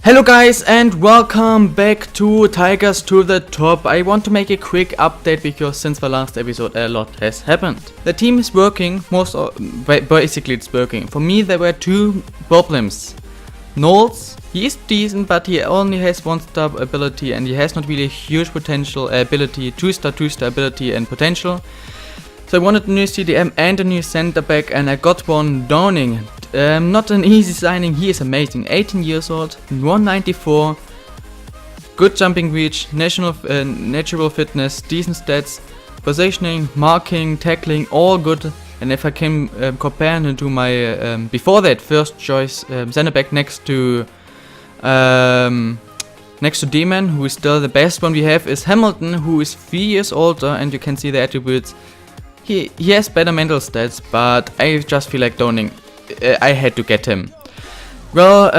Hello guys and welcome back to Tigers to the Top. I want to make a quick update because since the last episode a lot has happened. The team is working, basically it's working. For me there were two problems. Knowles, he is decent but he only has 1-star ability and he has not really a huge potential ability, 2-star ability and potential. So I wanted a new CDM and a new center back and I got one Downing. Not an easy signing, he is amazing, 18 years old, 194, good jumping reach, natural fitness, decent stats, positioning, marking, tackling, all good. And if I can compare him to my, before that, first choice center back next to D-Man, who is still the best one we have, is Hamilton, who is 3 years older, and you can see the attributes. He has better mental stats, but I just feel like Downing. I had to get him. Well,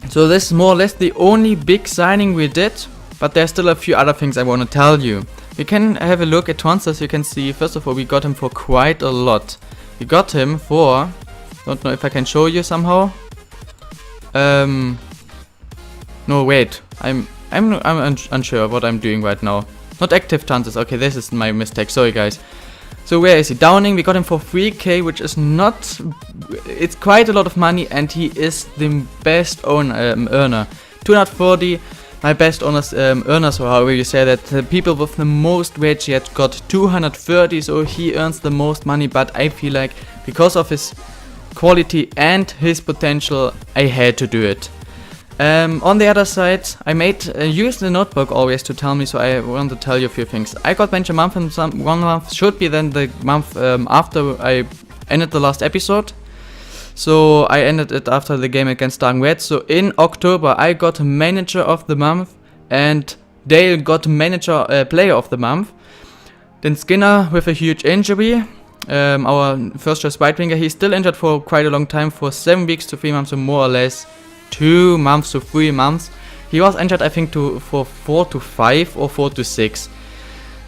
so this is more or less the only big signing we did, but there's still a few other things I want to tell you. We can have a look at transfers. You can see, first of all, we got him for quite a lot. We got him for, don't know if I can show you somehow. No, wait, I'm unsure what I'm doing right now. Not active transfers. Okay, this is my mistake. Sorry, guys. So where is he? Downing, we got him for 3k, which is not... It's quite a lot of money and he is the best earner. 240, my best earners, or however you say that. The people with the most wage yet got 230, so he earns the most money. But I feel like because of his quality and his potential, I had to do it. On the other side, I used the notebook always to tell me, so I want to tell you a few things. I got bench a month and 1 month should be then the month after I ended the last episode. So I ended it after the game against Dark Red. So in October I got manager of the month and Dale got manager player of the month. Then Skinner with a huge injury. Our first choice right winger, he's still injured for quite a long time, for 7 weeks to 3 months, so more or less 2 months to 3 months. He was injured, I think, for 4 to 5 or 4 to 6.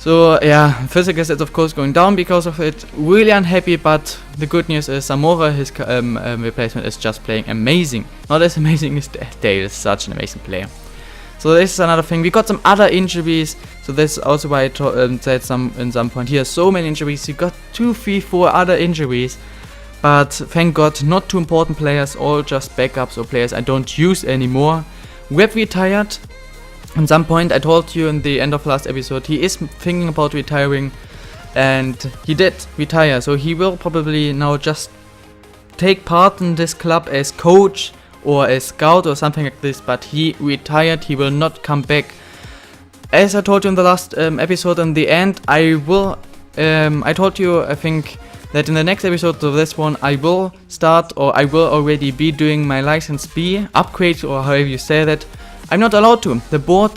So yeah, physical is of course going down because of it. Really unhappy, but the good news is Zamora, his replacement, is just playing amazing. Not as amazing as Dale is such an amazing player. So this is another thing. We got some other injuries. So this is also why I said in some point here. So many injuries. We got 2, 3, 4 other injuries. But thank God, not too important players, all just backups or players I don't use anymore. Webb retired. At some point, I told you in the end of last episode, he is thinking about retiring. And he did retire, so he will probably now just take part in this club as coach or as scout or something like this. But he retired, he will not come back. As I told you in the last episode, in the end, I told you, I think, that in the next episode of this one I will start, or I will already be doing my license B upgrade, or however you say that. I'm not allowed to. The board,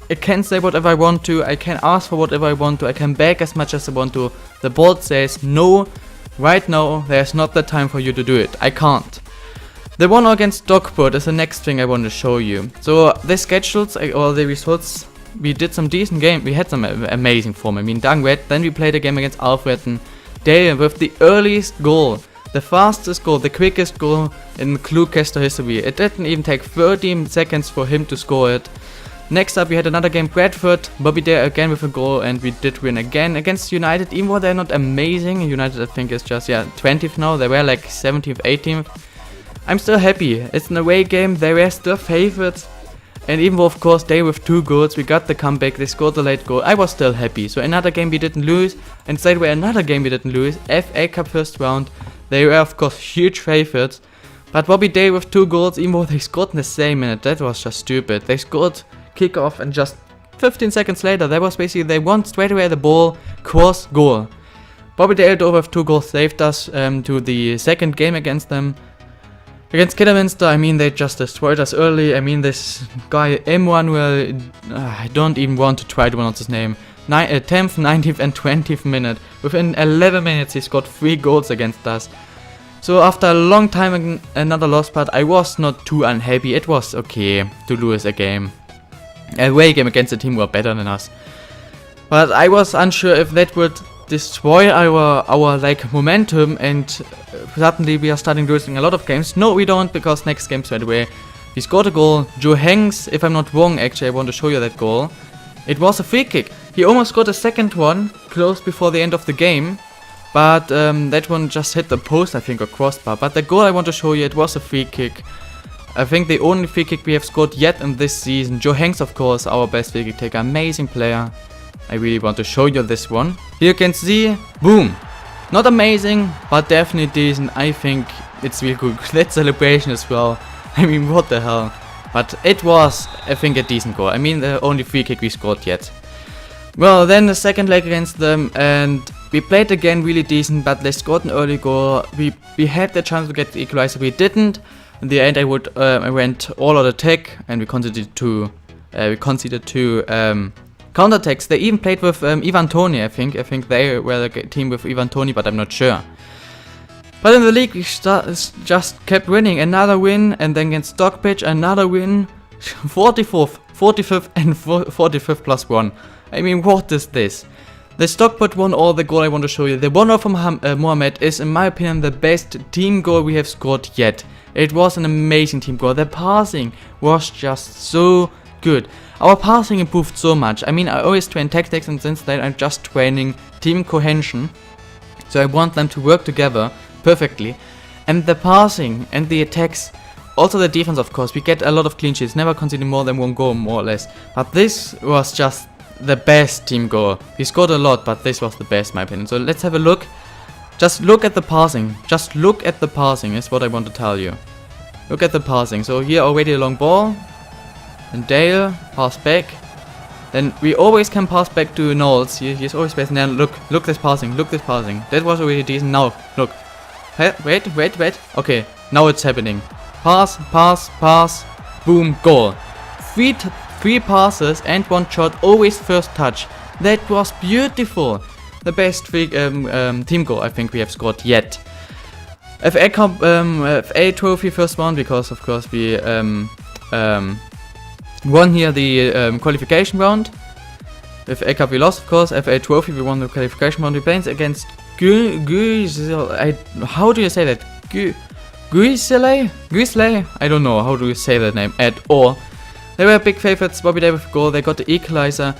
it can say whatever I want to, I can ask for whatever I want to, I can beg as much as I want to. The board says no, right now there's not the time for you to do it. I can't. The one against Stockport is the next thing I want to show you. So the schedules or the results, we did some decent game, we had some amazing form. I mean, Dark Red, then we played a game against Alfred and Dale with the earliest goal, the fastest goal, the quickest goal in Cluecaster history. It didn't even take 13 seconds for him to score it. Next up we had another game, Bradford, Bobby Dale again with a goal, and we did win again against United, even though they're not amazing. United I think is just 20th now, they were like 17th, 18th. I'm still happy, it's an away game, they were still favorites. And even though of course they with 2 goals, we got the comeback, they scored the late goal, I was still happy. So another game we didn't lose, and straight away another game we didn't lose, FA Cup first round. They were of course huge favorites. But Bobby Day with 2 goals, even though they scored in the same minute, that was just stupid. They scored kickoff and just 15 seconds later, that was basically, they won straight away the ball, cross, goal. Bobby Day with 2 goals saved us to the second game against them. Against Kidderminster, I mean, they just destroyed us early. I mean, this guy, Emmanuel, I don't even want to try to pronounce his name. 10th, 19th and 20th minute. Within 11 minutes, he scored 3 goals against us. So after a long time, another loss, but I was not too unhappy. It was okay to lose a game. A away game against a team who were better than us. But I was unsure if that would destroy our like momentum and suddenly we are starting losing a lot of games. No, we don't, because next game straight away We scored a goal. Joe Hanks, if I'm not wrong, actually, I want to show you that goal. It was a free kick. He almost got a second one, close before the end of the game. But that one just hit the post, I think, or crossbar. But the goal I want to show you, it was a free kick. I think the only free kick we have scored yet in this season. Joe Hanks, of course, our best free kick taker. Amazing player. I really want to show you this one. Here you can see, boom. Not amazing, but definitely decent. I think it's really good. That celebration as well. I mean, what the hell. But it was, I think, a decent goal. I mean, the only free kick we scored yet. Well, then the second leg against them, and we played again really decent, but they scored an early goal. We had the chance to get the equalizer, we didn't. In the end, I went all out attack, and we conceded two counterattacks. They even played with Ivan Toney, I think. I think they were the team with Ivan Toney, but I'm not sure. But in the league, we just kept winning. Another win, and then against Stockbridge, another win. 44th, 45th, and 45th plus 1. I mean, what is this? The Stockport won all. The goal I want to show you. The one from Mohamed is, in my opinion, the best team goal we have scored yet. It was an amazing team goal. The passing was just so good. Our passing improved so much. I mean, I always train tactics, and since then I'm just training team cohesion. So I want them to work together perfectly. And the passing and the attacks, also the defense, of course. We get a lot of clean sheets, never conceding more than one goal, more or less. But this was just the best team goal. We scored a lot, but this was the best, in my opinion. So let's have a look. Just look at the passing. Just look at the passing is what I want to tell you. Look at the passing. So here already a long ball. And Dale, pass back. Then we always can pass back to Knowles. He's always best. And then look this passing. Look this passing. That was already decent. Now, look. Hey, wait. Okay, now it's happening. Pass. Boom, goal. Three passes and one shot, always first touch. That was beautiful. The best team goal I think we have scored yet. FA Cup, FA trophy first one, because of course we won here the qualification round. FA Cup we lost, of course. FA trophy we won the qualification round. We played against how do you say that? Guisley? I don't know how do you say that name at all. They were big favorites. Bobby Davis goal. They got the equalizer.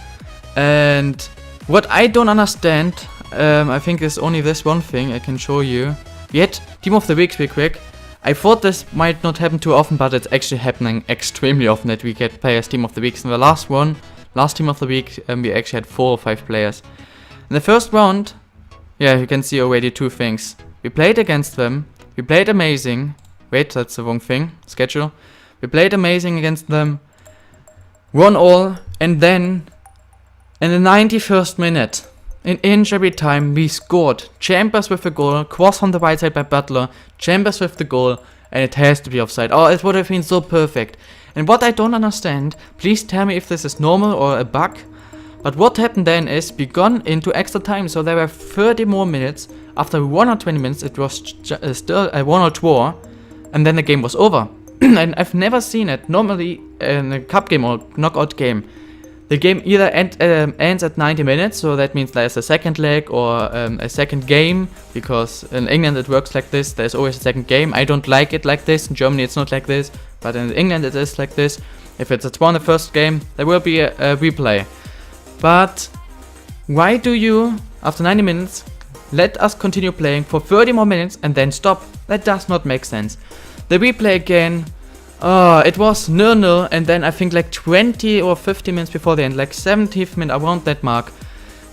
And what I don't understand, I think there's only this one thing I can show you. Yet, Team of the Week, real quick. I thought this might not happen too often, but it's actually happening extremely often that we get players Team of the Week. In the last Team of the Week, we actually had 4 or 5 players. In the first round, yeah, you can see already 2 things. We played against them. We played amazing. Wait, that's the wrong thing. Schedule. We played amazing against them. Won all, and then in the 91st minute, in injury time, we scored. Chambers with the goal, cross on the right side by Butler, Chambers with the goal, and it has to be offside. Oh, it would have been so perfect. And what I don't understand, please tell me if this is normal or a bug, but what happened then is we gone into extra time, so there were 30 more minutes. After 1 or 20 minutes, it was still a 1 or 2, and then the game was over. And I've never seen it. Normally, in a cup game or knockout game, the game either ends at 90 minutes, so that means there's a second leg or a second game, because in England it works like this, there's always a second game. I don't like it like this. In Germany it's not like this, but in England it is like this. If it's a 1 the first game, there will be a replay. But why do you, after 90 minutes, let us continue playing for 30 more minutes and then stop? That does not make sense. The replay again, it was 0-0, and then I think like 20 or 50 minutes before the end, like 70th minute, around that mark,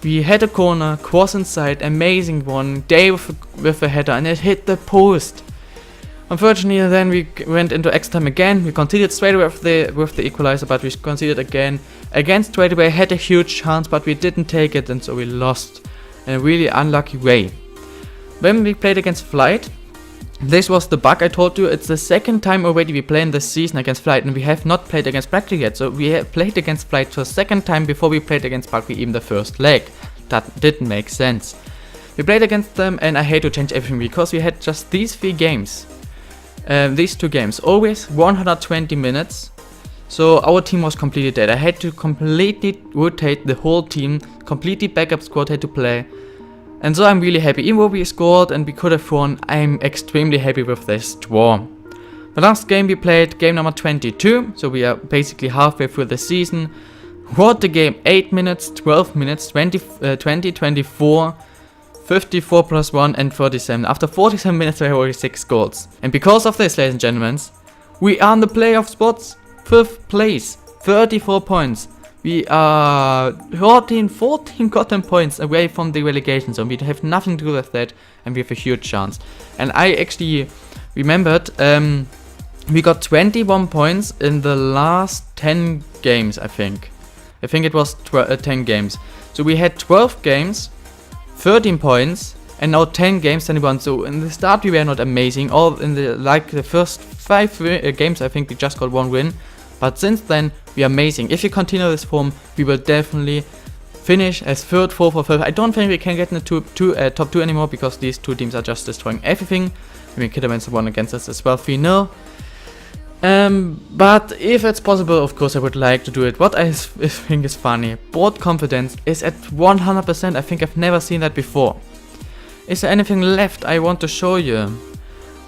we had a corner, cross inside, amazing one, Day with a header, and it hit the post. Unfortunately, then we went into extra time again. We conceded straight away with the equalizer, but we conceded again. Again, straight away, had a huge chance, but we didn't take it, and so we lost in a really unlucky way. When we played against Flight, this was the bug I told you. It's the second time already we play in this season against Flight, and we have not played against Spectre yet. So we have played against Flight for the second time before we played against Spectre, even the first leg. That didn't make sense. We played against them, and I hate to change everything because we had just these 3 games. These 2 games, always 120 minutes. So our team was completely dead. I had to completely rotate the whole team, completely backup squad had to play. And so I'm really happy. Even though we scored and we could have won, I'm extremely happy with this draw. The last game we played, game number 22, so we are basically halfway through the season. Wrote the game 8 minutes, 12 minutes, 20, 24, 54 plus 1 and 47. After 47 minutes I have already 6 goals. And because of this, ladies and gentlemen, we are in the playoff spots, 5th place, 34 points. We are 14 goddamn points away from the relegation zone. We have nothing to do with that and we have a huge chance. And I actually remembered, we got 21 points in the last 10 games, I think. I think it was 10 games. So we had 12 games, 13 points, and now 10 games, 21. So in the start we were not amazing. All in the first 5 games, I think we just got 1 win. But since then we are amazing. If you continue this form, we will definitely finish as 3rd, 4th, or 5th. I don't think we can get in the top 2 anymore because these 2 teams are just destroying everything. I mean, Kidderman's won against us as well, 3-0. But if it's possible, of course I would like to do it. What I think is funny, board confidence is at 100%. I think I've never seen that before. Is there anything left I want to show you?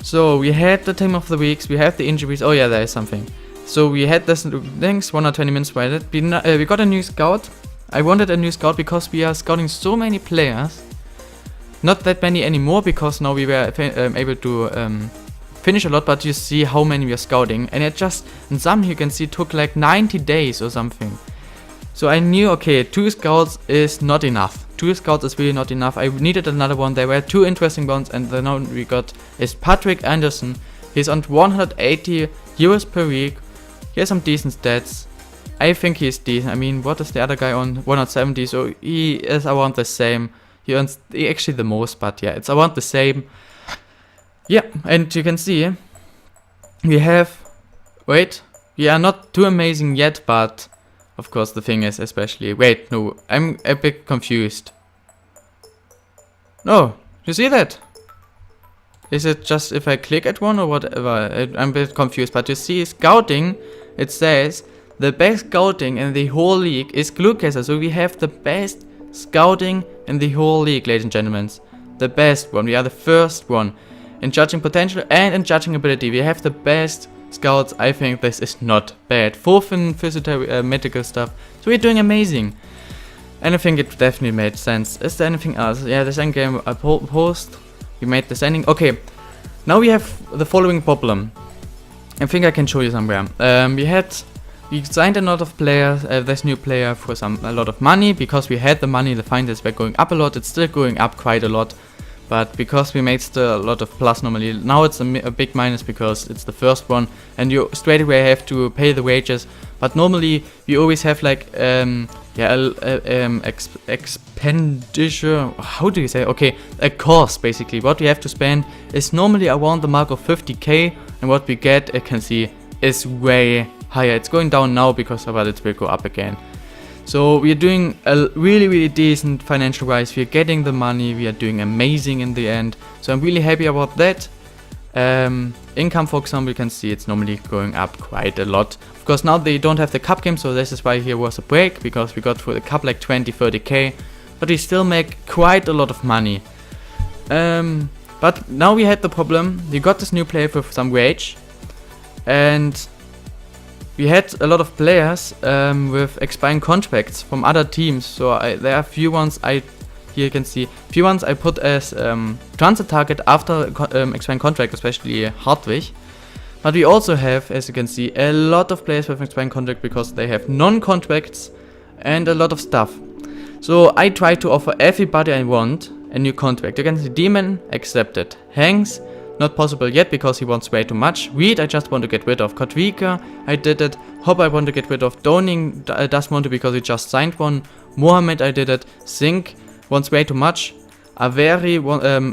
So we had the team of the weeks, we have the injuries. Oh yeah, there is something. So we had this things 120 minutes waited. We got a new scout. I wanted a new scout because we are scouting so many players. Not that many anymore because now we were able to finish a lot, but you see how many we are scouting, and it just, in some you can see, took like 90 days or something. So I knew, okay, 2 scouts is not enough. 2 scouts is really not enough. I needed another one. There were 2 interesting ones, and the one we got is Patrick Anderson. He's on 180 euros per week. He has some decent stats. I think he's decent. I mean, what is the other guy on? 170, so he is around the same. He earns actually the most, but yeah, it's around the same. Yeah, and you can see, we have, wait, we are not too amazing yet, but of course the thing is especially, wait, no, I'm a bit confused. No, you see that? Is it just if I click at one or whatever? I'm a bit confused, but you see scouting, it says the best scouting in the whole league is Glucaser, so we have the best scouting in the whole league, ladies and gentlemen. The best one, we are the first one. In judging potential and in judging ability, we have the best scouts. I think this is not bad. 4th in physical medical stuff, so we're doing amazing. And I think it definitely made sense. Is there anything else? Yeah, the second game I post. We made the sending. Okay, now we have the following problem. I think I can show you somewhere. We signed a lot of players. This new player for a lot of money because we had the money. The finance were going up a lot. It's still going up quite a lot. But because we made still a lot of plus normally, now it's a big minus because it's the first one and you straight away have to pay the wages. But normally we always have like expenditure, how do you say, okay, a cost basically. What we have to spend is normally around the mark of 50k, and what we get, I can see, is way higher. It's going down now because of that, it will go up again. So we are doing a really decent financial wise. We are getting the money. We are doing amazing in the end. So I'm really happy about that. Income, for example, you can see it's normally going up quite a lot. Of course, now they don't have the cup game, so this is why here was a break, because we got for the cup like 20-30k. But we still make quite a lot of money. But now we had the problem. We got this new player with some wage. And we had a lot of players with expiring contracts from other teams. So there are few ones here you can see few ones I put as transfer target after expiring contract, especially Hartwig. But we also have, as you can see, a lot of players with expiring contract because they have non-contracts and a lot of stuff. So I try to offer everybody I want a new contract. You can see Demon accepted, Hanks not possible yet because he wants way too much. Reed I just want to get rid of. Kodvika I did it. Hopp I want to get rid of. Doning does want to because he just signed one. Mohammed I did it. Zink wants way too much. Averi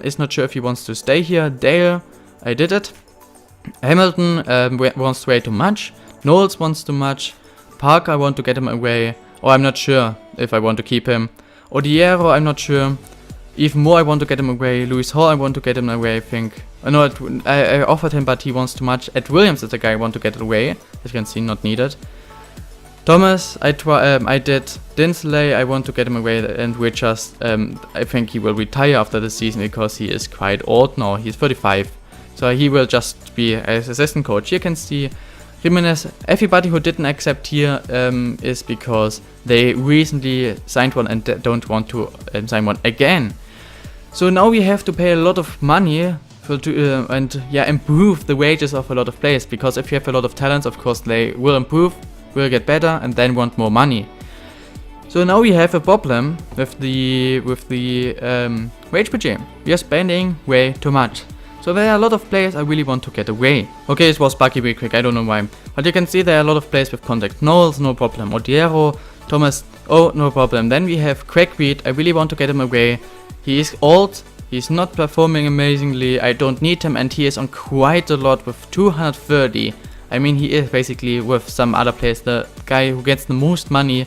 is not sure if he wants to stay here. Dale I did it. Hamilton wants way too much. Knowles wants too much. Parker I want to get him away. Or I'm not sure if I want to keep him. Odiero I'm not sure. Even more I want to get him away. Lewis Hall I want to get him away, I think. No, I offered him, but he wants too much. Ed Williams is the guy I want to get away. As you can see, not needed. Thomas, I did. Dinsley, I want to get him away, and we're just, I think he will retire after the season because he is quite old now. He's 35. So he will just be as assistant coach. You can see Jimenez, everybody who didn't accept here is because they recently signed one and don't want to sign one again. So now we have to pay a lot of money and improve the wages of a lot of players, because if you have a lot of talents, of course they will improve, will get better, and then want more money. So now we have a problem with the wage budget. We are spending way too much. So there are a lot of players I really want to get away. Okay, it was buggy real quick, I don't know why. But you can see there are a lot of players with contact. Knowles, no problem. Odiero, Thomas, oh, no problem. Then we have Craigweed, I really want to get him away. He is old, he's not performing amazingly, I don't need him, and he is on quite a lot with 230. I mean, he is basically with some other players the guy who gets the most money.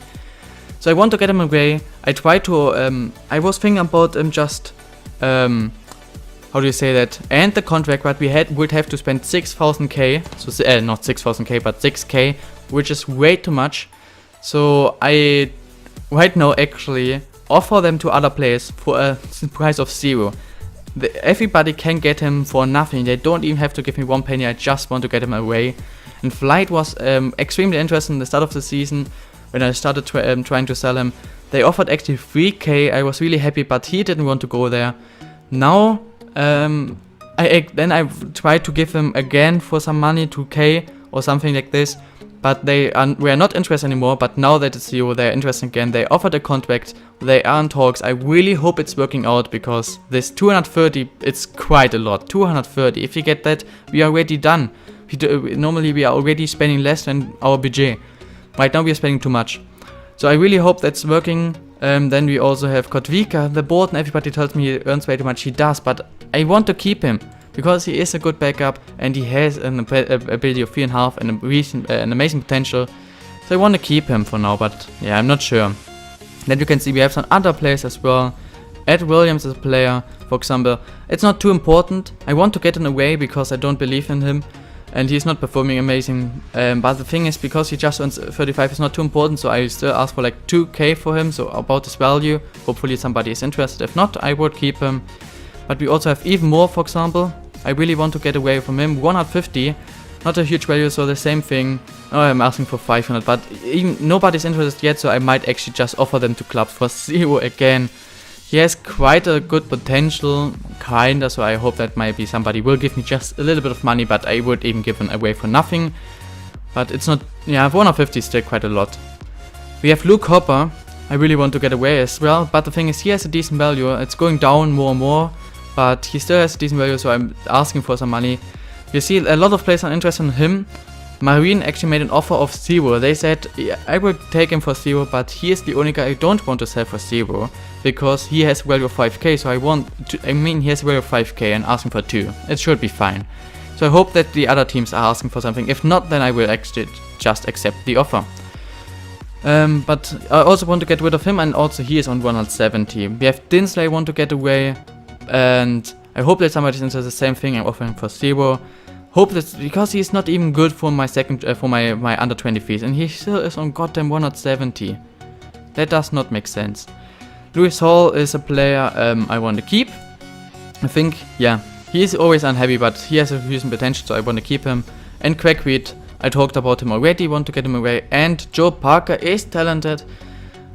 So I want to get him away. I try to, I was thinking about just, how do you say that, and the contract, but we would have to spend 6,000k, so not 6,000k, but 6k, which is way too much. So I right now actually offer them to other players for a price of 0. Everybody can get him for nothing. They don't even have to give me 1 penny. I just want to get him away. And Flight was extremely interesting in the start of the season when I started trying to sell him. They offered actually 3k. I was really happy, but he didn't want to go there. Now I tried to give him again for some money, 2k or something like this, but we are not interested anymore. But now that it's 0, they're interested again. They offered a contract, they are in talks. I really hope it's working out, because this 230, it's quite a lot. 230, if you get that, we are already done. Normally we are already spending less than our budget. Right now we are spending too much. So I really hope that's working. Then we also have Kotvika, the board, and everybody tells me he earns way too much. He does, but I want to keep him because he is a good backup and he has an ability of 3.5 and an amazing potential. So I want to keep him for now, but yeah, I'm not sure. Then you can see we have some other players as well. Ed Williams is a player, for example. It's not too important. I want to get him away because I don't believe in him. And he's not performing amazing, but the thing is, because he just earns 35, it's not too important, so I still ask for like 2k for him, so about his value. Hopefully somebody is interested. If not, I would keep him. But we also have even more, for example. I really want to get away from him. 150, not a huge value, so the same thing. Oh, I'm asking for 500, but even nobody's interested yet, so I might actually just offer them to clubs for 0 again. He has quite a good potential, kinda, so I hope that maybe somebody will give me just a little bit of money, but I would even give him away for nothing. But it's not, yeah, 150 is still quite a lot. We have Luke Hopper, I really want to get away as well, but the thing is, he has a decent value. It's going down more and more, but he still has a decent value, so I'm asking for some money. You see, a lot of players are interested in him. Marine actually made an offer of 0. They said, yeah, I will take him for 0, but he is the only guy I don't want to sell for 0, because he has a value of 5k, so he has a value of 5k and asking for 2. It should be fine. So I hope that the other teams are asking for something. If not, then I will actually just accept the offer. But I also want to get rid of him, and also he is on 170. We have Dinsley I want to get away, and I hope that somebody's into the same thing. I'm offering for 0. Hope that, because he's not even good for my my under 20 fees, and he still is on goddamn 170. That does not make sense. Lewis Hall is a player I want to keep. I think, yeah, he is always unhappy, but he has a decent potential, so I want to keep him. And Craigweed, I talked about him already, want to get him away. And Joe Parker is talented,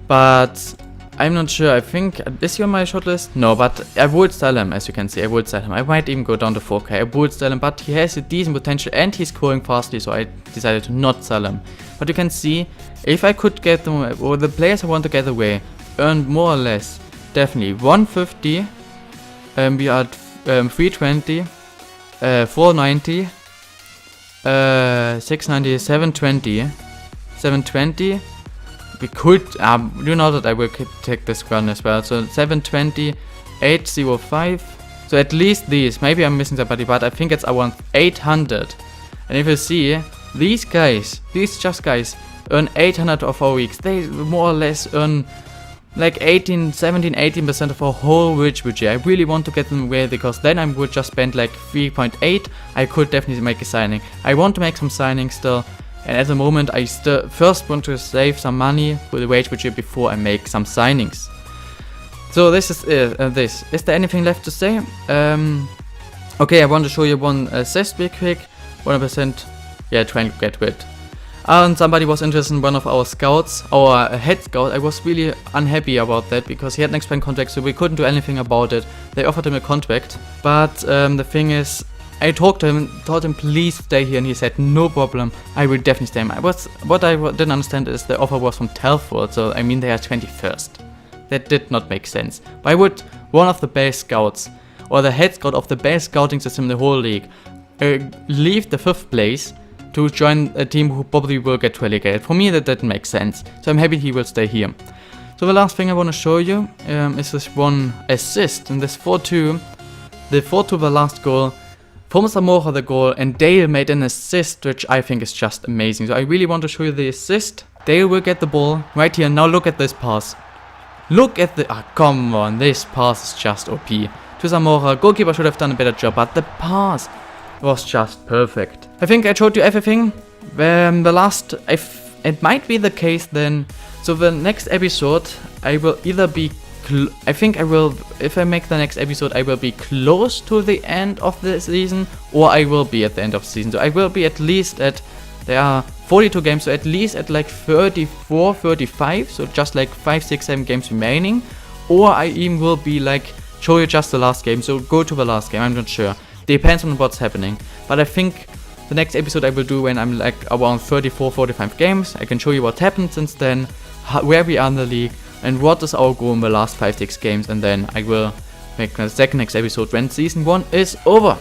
but I'm not sure. I think, is he on my shortlist? No, but I would sell him, as you can see. I would sell him. I might even go down to 4k. I would sell him, but he has a decent potential and he's growing fastly, so I decided to not sell him. But you can see, if I could get them, or the players I want to get away, earn more or less, definitely 150. We are at 320, 490, 690, 720, 720. We could, you know that I will take this run as well. So 720, 805. So at least these. Maybe I'm missing somebody, but I think it's around 800. And if you see, these guys, these just guys, earn 800 of our weeks. They more or less earn like 18% of our whole wage budget. I really want to get them away, because then I would just spend like 3.8. I could definitely make a signing. I want to make some signings still. And at the moment, I still first want to save some money for the wage budget before I make some signings. So this is this. Is there anything left to say? Okay, I want to show you one assist real quick. 100%. Yeah, trying to get rid. And somebody was interested in one of our scouts, our head scout. I was really unhappy about that because he had an expiring contract, so we couldn't do anything about it. They offered him a contract, but the thing is, I talked to him, told him please stay here, and he said no problem, I will definitely stay. What I didn't understand is the offer was from Telford, so I mean they are 21st. That did not make sense. Why would one of the best scouts, or the head scout of the best scouting system in the whole league, leave the 5th place to join a team who probably will get relegated? For me that didn't make sense, so I'm happy he will stay here. So the last thing I want to show you is this one assist in this 4-2. The 4-2, the last goal, from Zamora the goal, and Dale made an assist which I think is just amazing. So I really want to show you the assist. Dale will get the ball right here. Now look at this pass. Look at the, come on, this pass is just OP. To Zamora, goalkeeper should have done a better job, but the pass was just perfect. I think I showed you everything. The last, it might be the case then. So the next episode, I will either be, I think I will, if I make the next episode, I will be close to the end of the season, or I will be at the end of the season. So I will be at least at, there are 42 games, so at least at like 34, 35, so just like 5, 6, 7 games remaining. Or I even will be like, show you just the last game, so go to the last game, I'm not sure. Depends on what's happening. But I think the next episode I will do when I'm like around 34, 45 games. I can show you what happened since then, where we are in the league, and what is our goal in the last 5, 6 games. And then I will make the next episode when season 1 is over.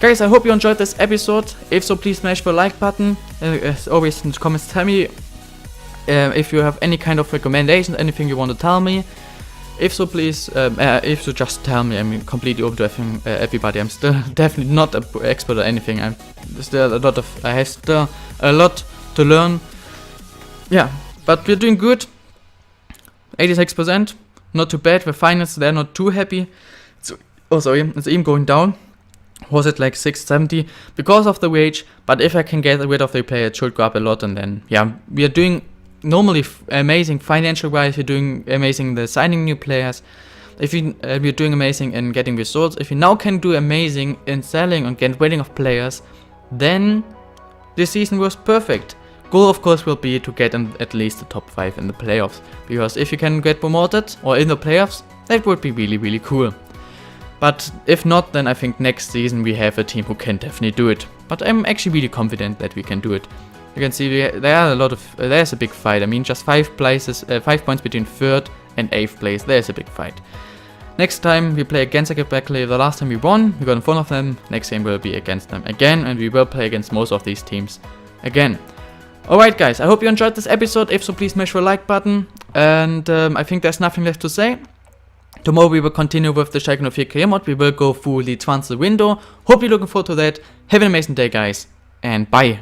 Guys, I hope you enjoyed this episode. If so, please smash the like button. As always, in the comments, tell me if you have any kind of recommendations, anything you want to tell me. If so, please, if so, just tell me. I'm completely open to everybody. I'm still definitely not an expert at anything. I have still a lot to learn. Yeah, but we're doing good. 86%, not too bad. The finals, they're not too happy. It's even going down. Was it like 670 because of the wage? But if I can get rid of the player, it should go up a lot. And then, yeah, we are doing normally amazing financial wise. We're doing amazing in the signing new players. If we're doing amazing in getting results. If we now can do amazing in selling and getting rid of players, then this season was perfect. Goal of course will be to get in at least the top 5 in the playoffs, because if you can get promoted or in the playoffs, that would be really, really cool. But if not, then I think next season we have a team who can definitely do it. But I'm actually really confident that we can do it. You can see there are a lot of, there's a big fight. I mean, just 5 places, 5 points between 3rd and 8th place. There's a big fight. Next time we play against Spectre. The last time we won, we got in front of them. Next game will be against them again, and we will play against most of these teams again. Alright guys, I hope you enjoyed this episode. If so, please smash the like button. And I think there's nothing left to say. Tomorrow we will continue with the Schalke 04 career mode. We will go through the transfer window. Hope you're looking forward to that. Have an amazing day guys, and bye.